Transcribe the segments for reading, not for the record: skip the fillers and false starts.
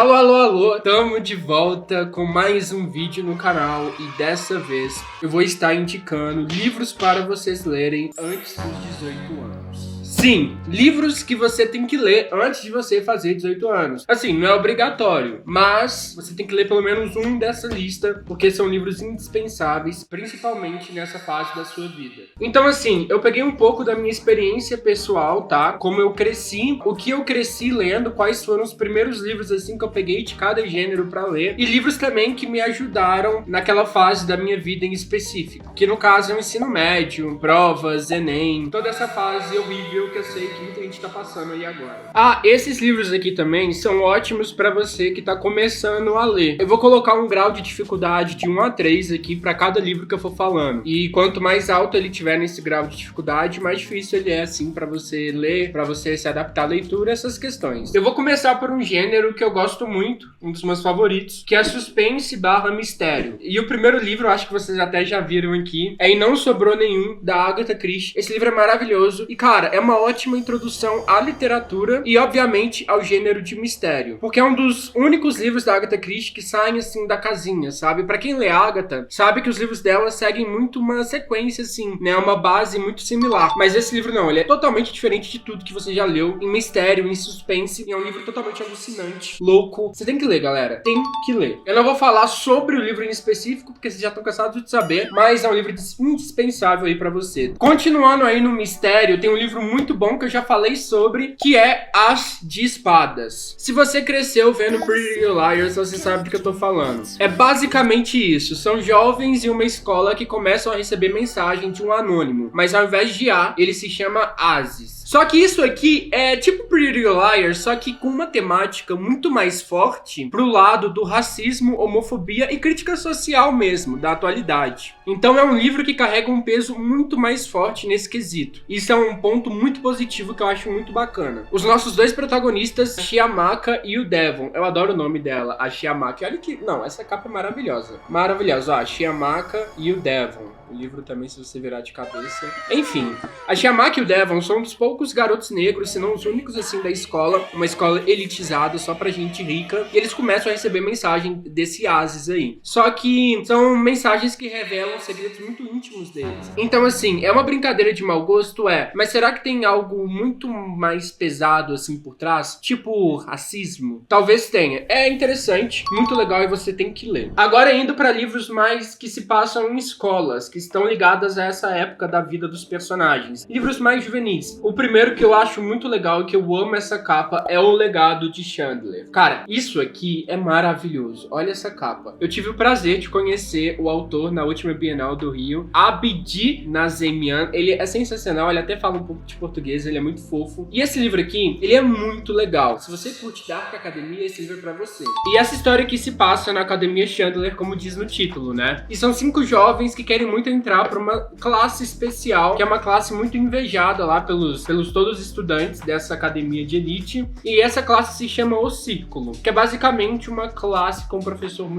Alô, alô, alô, tamo de volta com mais um vídeo no canal e dessa vez eu vou estar indicando livros para vocês lerem antes dos 18 anos. Sim, livros que você tem que ler antes de você fazer 18 anos. Assim, não é obrigatório, mas você tem que ler pelo menos um dessa lista, porque são livros indispensáveis, principalmente nessa fase da sua vida. Então assim, eu peguei um pouco da minha experiência pessoal, tá? Como eu cresci, o que eu cresci lendo, quais foram os primeiros livros assim que eu peguei de cada gênero pra ler, e livros também que me ajudaram naquela fase da minha vida em específico, que no caso é o ensino médio, provas, Enem, toda essa fase horrível que eu sei que muita gente tá passando aí agora. Ah, esses livros aqui também são ótimos pra você que tá começando a ler. Eu vou colocar um grau de dificuldade de 1 a 3 aqui pra cada livro que eu for falando. E quanto mais alto ele tiver nesse grau de dificuldade, mais difícil ele é assim pra você ler, pra você se adaptar à leitura, essas questões. Eu vou começar por um gênero que eu gosto muito, um dos meus favoritos, que é suspense / mistério. E o primeiro livro, eu acho que vocês até já viram aqui, é E Não Sobrou Nenhum, da Agatha Christie. Esse livro é maravilhoso e, cara, é uma ótima introdução à literatura e, obviamente, ao gênero de mistério. Porque é um dos únicos livros da Agatha Christie que saem, assim, da casinha, sabe? Pra quem lê Agatha, sabe que os livros dela seguem muito uma sequência, assim, né? Uma base muito similar. Mas esse livro não, ele é totalmente diferente de tudo que você já leu em mistério, em suspense. E é um livro totalmente alucinante, louco. Você tem que ler, galera. Tem que ler. Eu não vou falar sobre o livro em específico, porque vocês já estão cansados de saber, mas é um livro indispensável aí pra você. Continuando aí no mistério, tem um livro muito bom que eu já falei sobre, que é As de Espadas. Se você cresceu vendo Pretty Little Liars, você sabe do que eu tô falando. É basicamente isso. São jovens em uma escola que começam a receber mensagem de um anônimo, mas ao invés de A, ele se chama Asis. Só que isso aqui é tipo Pretty Little Liars, só que com uma temática muito mais forte pro lado do racismo, homofobia e crítica social mesmo, da atualidade. Então é um livro que carrega um peso muito mais forte nesse quesito. Isso é um ponto muito positivo que eu acho muito bacana. Os nossos dois protagonistas, a Chiamaka e o Devon. Eu adoro o nome dela, a Chiamaka. Olha que... Não, essa capa é maravilhosa. Maravilhosa, ó, a Chiamaka e o Devon. O livro também, se você virar de cabeça. Enfim, a Chiamaka e o Devon são um dos poucos garotos negros, se não os únicos assim da escola, uma escola elitizada só pra gente rica, e eles começam a receber mensagem desse Asis aí. Só que são mensagens que revelam segredos muito íntimos deles. Então assim, é uma brincadeira de mau gosto, mas será que tem algo muito mais pesado assim por trás? Tipo racismo? Talvez tenha. É interessante, muito legal e você tem que ler. Agora indo pra livros mais que se passam em escolas, que estão ligadas a essa época da vida dos personagens. Livros mais juvenis. O primeiro que eu acho muito legal e que eu amo essa capa é O Legado de Chandler. Cara, isso aqui é maravilhoso. Olha essa capa. Eu tive o prazer de conhecer o autor na última Bienal do Rio, Abdi Nazemian. Ele é sensacional, ele até fala um pouco de português, ele é muito fofo. E esse livro aqui, ele é muito legal. Se você curte Dark Academia, esse livro é pra você. E essa história aqui se passa na Academia Chandler, como diz no título, né? E são 5 jovens que querem muito entrar para uma classe especial, que é uma classe muito invejada lá pelos todos os estudantes dessa academia de elite, e essa classe se chama O Círculo, que é basicamente uma classe com um professor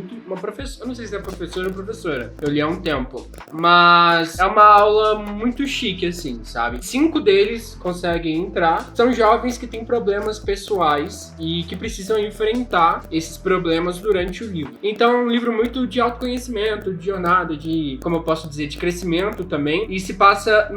eu não sei se é professor ou professora, eu li há um tempo, mas é uma aula muito chique assim, sabe? 5 deles conseguem entrar, são jovens que têm problemas pessoais e que precisam enfrentar esses problemas durante o livro. Então é um livro muito de autoconhecimento, de jornada, de, como eu posso dizer, de crescimento também, e se passa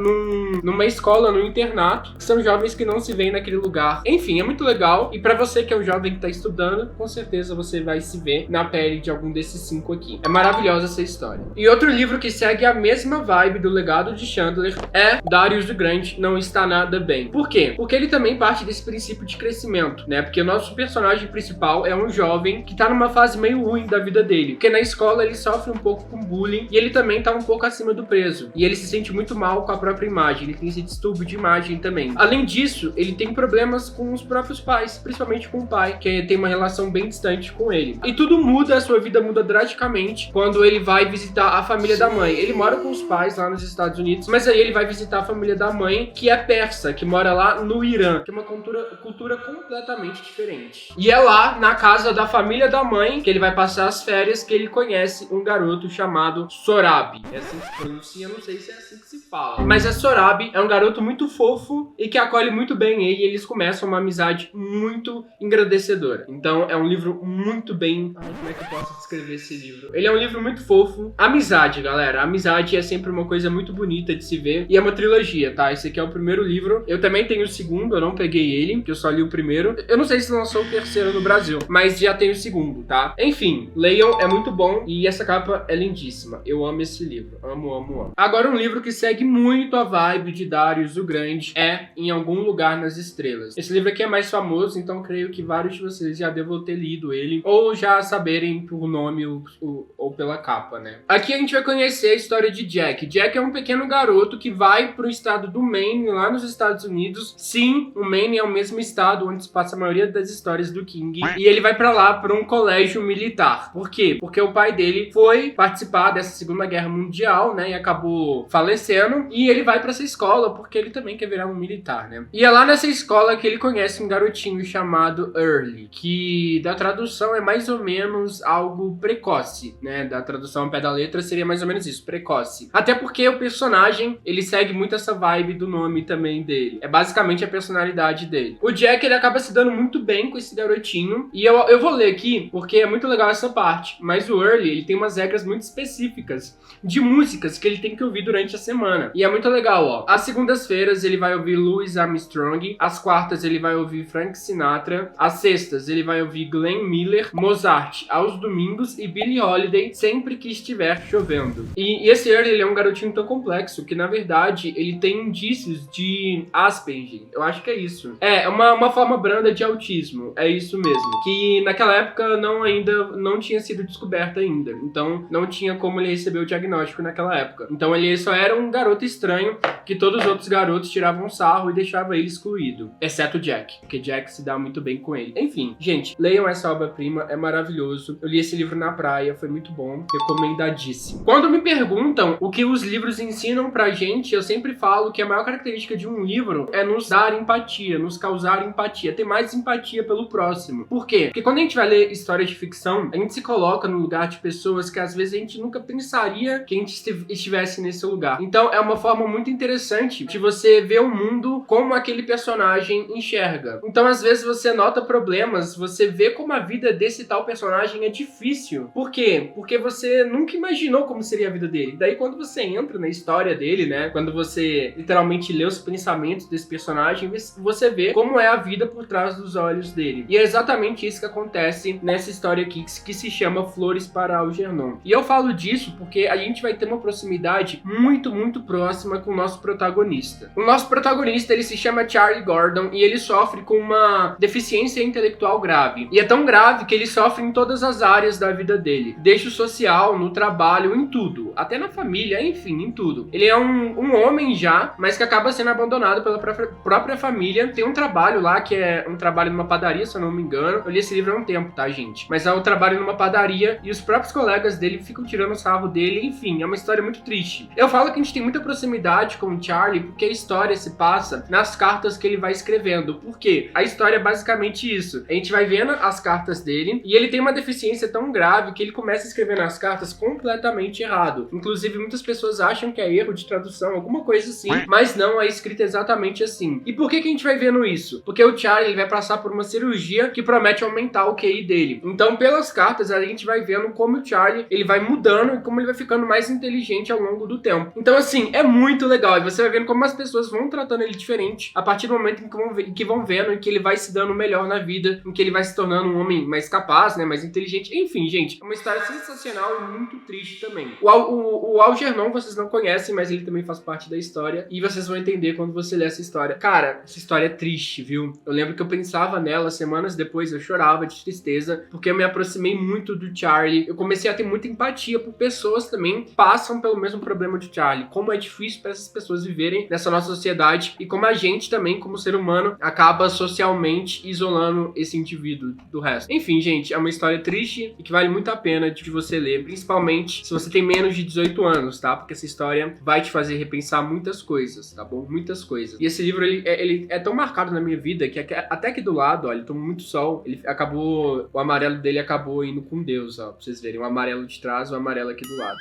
numa escola, num internato, que são jovens que não se veem naquele lugar. Enfim, é muito legal, e pra você que é um jovem que tá estudando, com certeza você vai se ver na pele de algum desses 5 aqui. É maravilhosa essa história. E outro livro que segue a mesma vibe do Legado de Chandler é Darius o Grande Não Está Nada Bem. Por quê? Porque ele também parte desse princípio de crescimento, né? Porque o nosso personagem principal é um jovem que tá numa fase meio ruim da vida dele, porque na escola ele sofre um pouco com bullying, e ele também tá um pouco acima do peso, e ele se sente muito mal com a própria imagem, ele tem esse distúrbio de imagem também. Além disso, ele tem problemas com os próprios pais, principalmente com o pai, que tem uma relação bem distante com ele. E tudo muda, a sua vida muda drasticamente quando ele vai visitar a família da mãe. Ele mora com os pais lá nos Estados Unidos, mas aí ele vai visitar a família da mãe, que é persa, que mora lá no Irã, que é uma cultura completamente diferente. E é lá, na casa da família da mãe, que ele vai passar as férias, que ele conhece um garoto chamado Sorabi. É assim que se pronuncia, eu não sei se é assim que se fala. Mas a Sorabi é um garoto muito fofo fofo e que acolhe muito bem ele, e eles começam uma amizade muito engrandecedora. Então é um livro muito bem... Ai, como é que eu posso descrever esse livro? Ele é um livro muito fofo. Amizade, galera. Amizade é sempre uma coisa muito bonita de se ver. E é uma trilogia, tá? Esse aqui é o primeiro livro. Eu também tenho o segundo, eu não peguei ele, porque eu só li o primeiro. Eu não sei se lançou o terceiro no Brasil, mas já tem o segundo, tá? Enfim, leiam, é muito bom e essa capa é lindíssima. Eu amo esse livro. Amo, amo, amo. Agora um livro que segue muito a vibe de Darius o Grande é Em Algum Lugar nas Estrelas. Esse livro aqui é mais famoso, então creio que vários de vocês já devam ter lido ele ou já saberem por nome ou pela capa, né? Aqui a gente vai conhecer a história de Jack. Jack é um pequeno garoto que vai pro estado do Maine, lá nos Estados Unidos. Sim, o Maine é o mesmo estado onde se passa a maioria das histórias do King. E ele vai pra lá pra um colégio militar. Por quê? Porque o pai dele foi participar dessa Segunda Guerra Mundial, né? E acabou falecendo. E ele vai pra essa escola porque ele também quer virar um militar, né? E é lá nessa escola que ele conhece um garotinho chamado Early, que da tradução é mais ou menos algo precoce, né? Da tradução ao pé da letra seria mais ou menos isso, precoce. Até porque o personagem, ele segue muito essa vibe do nome também dele. É basicamente a personalidade dele. O Jack, ele acaba se dando muito bem com esse garotinho. E eu vou ler aqui, porque é muito legal essa parte. Mas o Early, ele tem umas regras muito específicas de músicas que ele tem que ouvir durante a semana. E é muito legal, ó. Às segundas-feiras, ele vai ouvir Louis Armstrong. Às quartas, ele vai ouvir Frank Sinatra. Às sextas, ele vai ouvir Glenn Miller, Mozart aos domingos e Billie Holiday sempre que estiver chovendo. E esse Early, ele é um garotinho tão complexo que, na verdade, ele tem indícios de Asperger. Eu acho que é isso. É uma forma branda de autismo. É isso mesmo. Que naquela época ainda não tinha sido descoberta ainda. Então, não tinha como ele receber o diagnóstico naquela época. Então, ele só era um garoto estranho que todos os outros garotos tiravam sarro e deixavam ele excluído. Exceto Jack, porque Jack se dá muito bem com ele. Enfim, gente, leiam essa obra-prima, é maravilhoso. Eu li esse livro na praia, foi muito bom, recomendadíssimo. Quando me perguntam o que os livros ensinam pra gente, eu sempre falo que a maior característica de um livro é nos dar empatia, nos causar empatia, ter mais empatia pelo próximo. Por quê? Porque quando a gente vai ler história de ficção, a gente se coloca no lugar de pessoas que às vezes a gente nunca pensaria que a gente estivesse nesse lugar. Então é uma forma muito interessante de você ver o mundo como aquele personagem enxerga. Então às vezes você nota problemas, você vê como a vida desse tal personagem é difícil. Por quê? Porque você nunca imaginou como seria a vida dele. Daí quando você entra na história dele, né, quando você literalmente lê os pensamentos desse personagem, você vê como é a vida por trás dos olhos dele. E é exatamente isso que acontece nessa história aqui, que se chama Flores para Algernon. E eu falo disso porque a gente vai ter uma proximidade muito, muito próxima com o nosso protagonista. O nosso protagonista, ele se chama Charlie Gordon e ele sofre com uma deficiência intelectual grave. E é tão grave que ele sofre em todas as áreas da vida dele. Desde o social, no trabalho, em tudo. Até na família, enfim, em tudo. Ele é um homem já, mas que acaba sendo abandonado pela própria família. Tem um trabalho lá, que é um trabalho numa padaria, se eu não me engano. Eu li esse livro há um tempo, tá, gente? Mas é um trabalho numa padaria e os próprios colegas dele ficam tirando o sarro dele. Enfim, é uma história muito triste. Eu falo que a gente tem muita proximidade com o Charlie porque a história se passa nas cartas que ele vai escrevendo. Por quê? A história é basicamente isso. A gente vai vendo as cartas dele e ele tem uma deficiência tão grave que ele começa a escrever nas cartas completamente errado. Inclusive, muitas pessoas acham que é erro de tradução, alguma coisa assim, mas não, é escrito exatamente assim. E por que a gente vai vendo isso? Porque o Charlie, ele vai passar por uma cirurgia que promete aumentar o QI dele. Então, pelas cartas, a gente vai vendo como o Charlie, ele vai mudando e como ele vai ficando mais inteligente ao longo do tempo. Então, assim, é muito legal. E você vai vendo como as pessoas vão tratando ele diferente a partir do momento em que vão vendo em que ele vai se dando melhor na vida, em que ele vai se tornando um homem mais capaz, né, mais inteligente. Enfim, gente, é uma história sensacional e muito triste também. O Algernon vocês não conhecem, mas ele também faz parte da história e vocês vão entender quando você ler essa história. Cara, essa história é triste, viu? Eu lembro que eu pensava nela semanas depois, eu chorava de tristeza, porque eu me aproximei muito do Charlie. Eu comecei a ter muita empatia por pessoas também que passam pelo mesmo problema do Charlie. Como é difícil para essas pessoas viverem nessa nossa sociedade e como a gente também, como ser humano, acaba socialmente isolando esse indivíduo do resto. Enfim, gente, é uma história triste e que vale muito a pena de você ler, principalmente se você tem menos de 18 anos, tá? Porque essa história vai te fazer repensar muitas coisas, tá bom? Muitas coisas. E esse livro, ele é tão marcado na minha vida que até aqui do lado, ó, ele toma muito sol, o amarelo dele acabou indo com Deus, ó, pra vocês verem. O amarelo de trás, o amarelo aqui do lado.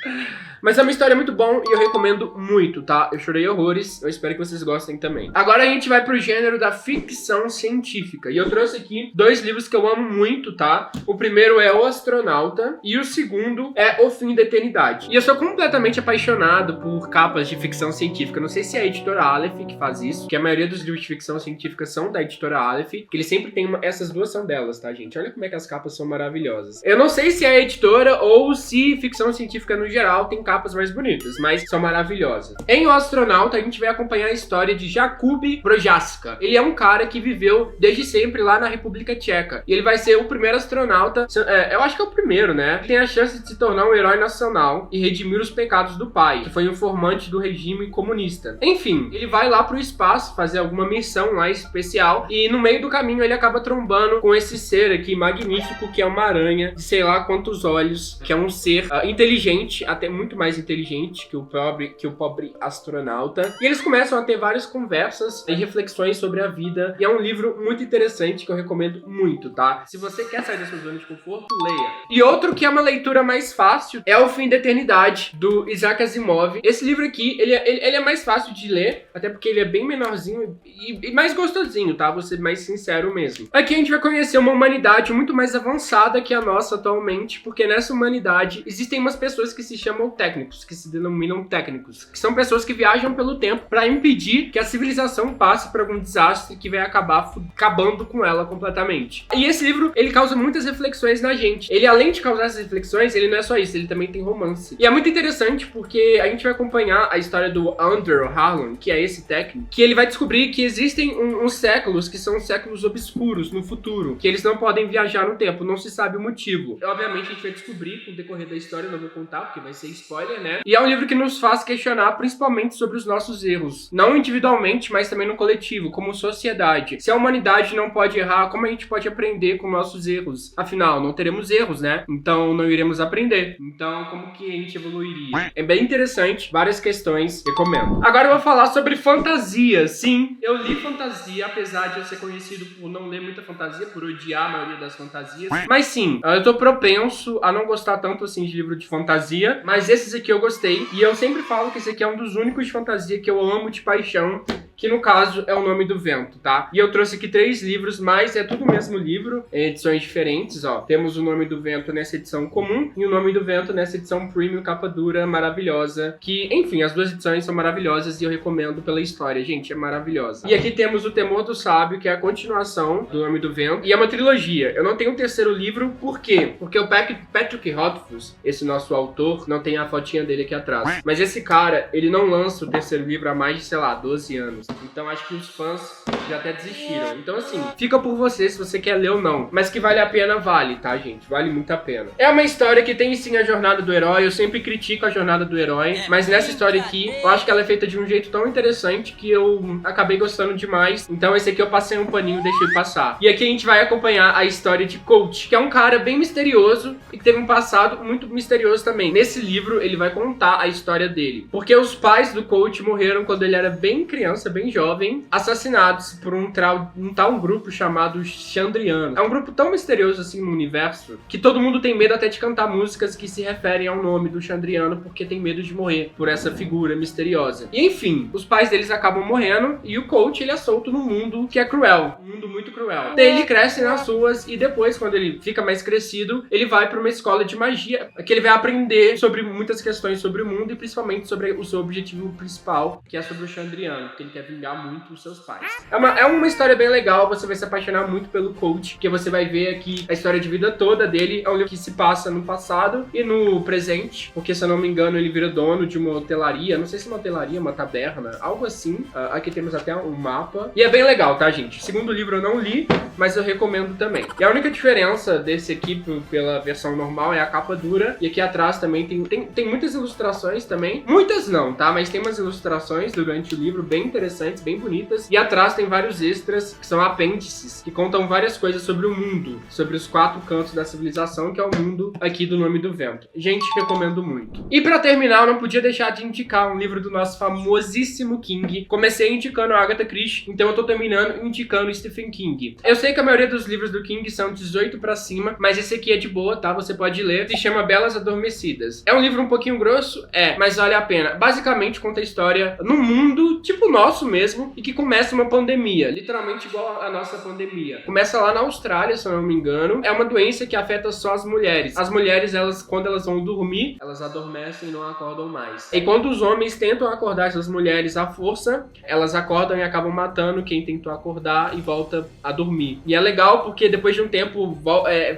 Mas é uma história muito bom e eu recomendo muito, tá? Eu chorei horrores, eu espero que vocês gostem gostem também. Agora a gente vai pro gênero da ficção científica. E eu trouxe aqui 2 livros que eu amo muito, tá? O primeiro é O Astronauta e o segundo é O Fim da Eternidade. E eu sou completamente apaixonado por capas de ficção científica. Não sei se é a editora Aleph que faz isso, que a maioria dos livros de ficção científica são da editora Aleph, que eles sempre tem essas duas são delas, tá, gente? Olha como é que as capas são maravilhosas. Eu não sei se é a editora ou se ficção científica no geral tem capas mais bonitas, mas são maravilhosas. Em O Astronauta, a gente vai acompanhar a história de Jakub Projaska. Ele é um cara que viveu desde sempre lá na República Tcheca. E ele vai ser o primeiro astronauta, eu acho que é o primeiro, né? Ele tem a chance de se tornar um herói nacional e redimir os pecados do pai, que foi informante do regime comunista. Enfim, ele vai lá pro espaço fazer alguma missão lá especial e no meio do caminho ele acaba trombando com esse ser aqui magnífico, que é uma aranha de sei lá quantos olhos, que é um ser inteligente, até muito mais inteligente que o pobre astronauta. E eles começam a ter várias conversas e reflexões sobre a vida. E é um livro muito interessante que eu recomendo muito, tá? Se você quer sair da sua zona de conforto, leia. E outro que é uma leitura mais fácil é O Fim da Eternidade, do Isaac Asimov. Esse livro aqui, ele é mais fácil de ler, até porque ele é bem menorzinho e mais gostosinho, tá? Vou ser mais sincero mesmo. Aqui a gente vai conhecer uma humanidade muito mais avançada que a nossa atualmente, porque nessa humanidade existem umas pessoas que se chamam técnicos, que se denominam técnicos, que são pessoas que viajam pelo tempo para impedir que a civilização passe por algum desastre que vai acabar acabando com ela completamente. E esse livro, ele causa muitas reflexões na gente. Ele, além de causar essas reflexões, ele não é só isso, ele também tem romance. E é muito interessante porque a gente vai acompanhar a história do Andrew Harlan, que é esse técnico, que ele vai descobrir que existem uns séculos que são séculos obscuros no futuro, que eles não podem viajar no tempo, não se sabe o motivo. Obviamente a gente vai descobrir com o decorrer da história, não vou contar porque vai ser spoiler, né? E é um livro que nos faz questionar principalmente sobre os nossos erros, não individualmente, mas também no coletivo, como sociedade. Se a humanidade não pode errar, como a gente pode aprender com nossos erros? Afinal, não teremos erros, né? Então não iremos aprender. Então como que a gente evoluiria? É bem interessante, várias questões, recomendo. Agora eu vou falar sobre fantasia. Sim, eu li fantasia, apesar de eu ser conhecido por não ler muita fantasia, por odiar a maioria das fantasias. Mas sim, eu tô propenso a não gostar tanto assim de livro de fantasia, mas esses aqui eu gostei. E eu sempre falo que esse aqui é um dos únicos de fantasia que eu amo de paixão, que no caso é O Nome do Vento, tá? E eu trouxe aqui 3 livros, mas é tudo o mesmo livro, em edições diferentes, ó. Temos O Nome do Vento nessa edição comum e O Nome do Vento nessa edição premium, capa dura, maravilhosa, que, enfim, as duas edições são maravilhosas e eu recomendo pela história, gente, é maravilhosa. E aqui temos O Temor do Sábio, que é a continuação do Nome do Vento, e é uma trilogia. Eu não tenho o terceiro livro, por quê? Porque o Patrick Rothfuss, esse nosso autor, não tem a fotinha dele aqui atrás, mas esse cara, ele não lança o terceiro livro há mais de, sei lá, 12 anos. Então acho que os fãs já até desistiram. Então assim, fica por você se você quer ler ou não. Mas que vale a pena, vale, tá, gente? Vale muito a pena. É uma história que tem sim a jornada do herói. Eu sempre critico a jornada do herói, mas nessa história aqui, eu acho que ela é feita de um jeito tão interessante que eu acabei gostando demais. Então esse aqui eu passei um paninho e deixei passar. E aqui a gente vai acompanhar a história de Coach, que é um cara bem misterioso e que teve um passado muito misterioso também. Nesse livro, ele vai contar a história dele. Porque os pais do Coach morreram quando ele era bem criança, bem jovem, assassinados por um tal grupo chamado Chandriano. É um grupo tão misterioso assim no universo que todo mundo tem medo até de cantar músicas que se referem ao nome do Chandriano porque tem medo de morrer por essa figura misteriosa. E enfim, os pais deles acabam morrendo e o Coach, ele é solto num mundo que é cruel, um mundo muito cruel. Daí ele cresce nas ruas e depois, quando ele fica mais crescido, ele vai para uma escola de magia, que ele vai aprender sobre muitas questões sobre o mundo e principalmente sobre o seu objetivo principal, que é sobre o Chandriano, porque ele quer vingar muito os seus pais. É uma história bem legal, você vai se apaixonar muito pelo Coach, porque você vai ver aqui a história de vida toda dele. É um livro que se passa no passado e no presente, porque se eu não me engano ele vira dono de uma hotelaria, não sei se é uma hotelaria, uma taberna, algo assim. Aqui temos até um mapa. E é bem legal, tá, gente? O segundo livro eu não li, mas eu recomendo também. E a única diferença desse aqui pela versão normal é a capa dura, e aqui atrás também tem muitas ilustrações também. Muitas não, tá? Mas tem umas ilustrações durante o livro bem interessantes, bem bonitas. E atrás tem vários extras, que são apêndices, que contam várias coisas sobre o mundo, sobre os 4 cantos da civilização, que é o mundo aqui do Nome do Vento. Gente, recomendo muito. E pra terminar, eu não podia deixar de indicar um livro do nosso famosíssimo King. Comecei indicando a Agatha Christie, então eu tô terminando indicando Stephen King. Eu sei que a maioria dos livros do King são 18 pra cima, mas esse aqui é de boa, tá? Você pode ler. Se chama Belas Adormecidas. É um livro um pouquinho grosso? É, mas vale a pena. Basicamente conta a história num mundo tipo o nosso nosso mesmo e que começa uma pandemia, literalmente igual a nossa pandemia. Começa lá na Austrália, se eu não me engano. É uma doença que afeta só as mulheres. As mulheres, elas, quando elas vão dormir, elas adormecem e não acordam mais. E quando os homens tentam acordar essas mulheres à força, elas acordam e acabam matando quem tentou acordar e volta a dormir. E é legal porque depois de um tempo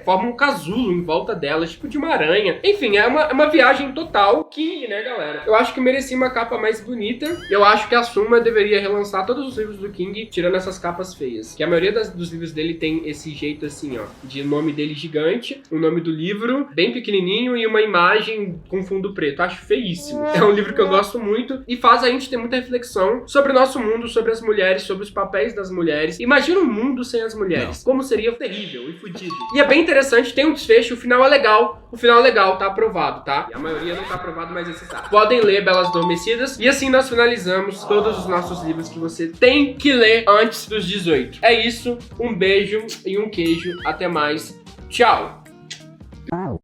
forma um casulo em volta delas, tipo de uma aranha. Enfim, é uma viagem total. King, né, galera? Eu acho que merecia uma capa mais bonita. Eu acho que a Suma deveria relançar todos os livros do King, tirando essas capas feias. Que a maioria dos livros dele tem esse jeito assim, ó, de nome dele gigante, o nome do livro bem pequenininho e uma imagem com fundo preto. Acho feíssimo. É um livro que eu gosto muito e faz a gente ter muita reflexão sobre o nosso mundo, sobre as mulheres, sobre os papéis das mulheres. Imagina um mundo sem as mulheres. Como seria terrível e fudido. E é bem interessante, tem um desfecho, o final é legal. O final é legal, tá aprovado, tá? E a maioria não tá aprovado, mas esse tá. Podem ler Belas Adormecidas. E assim nós finalizamos todos os nossos livros que você tem que ler antes dos 18. É isso, um beijo e um queijo. Até mais. Tchau!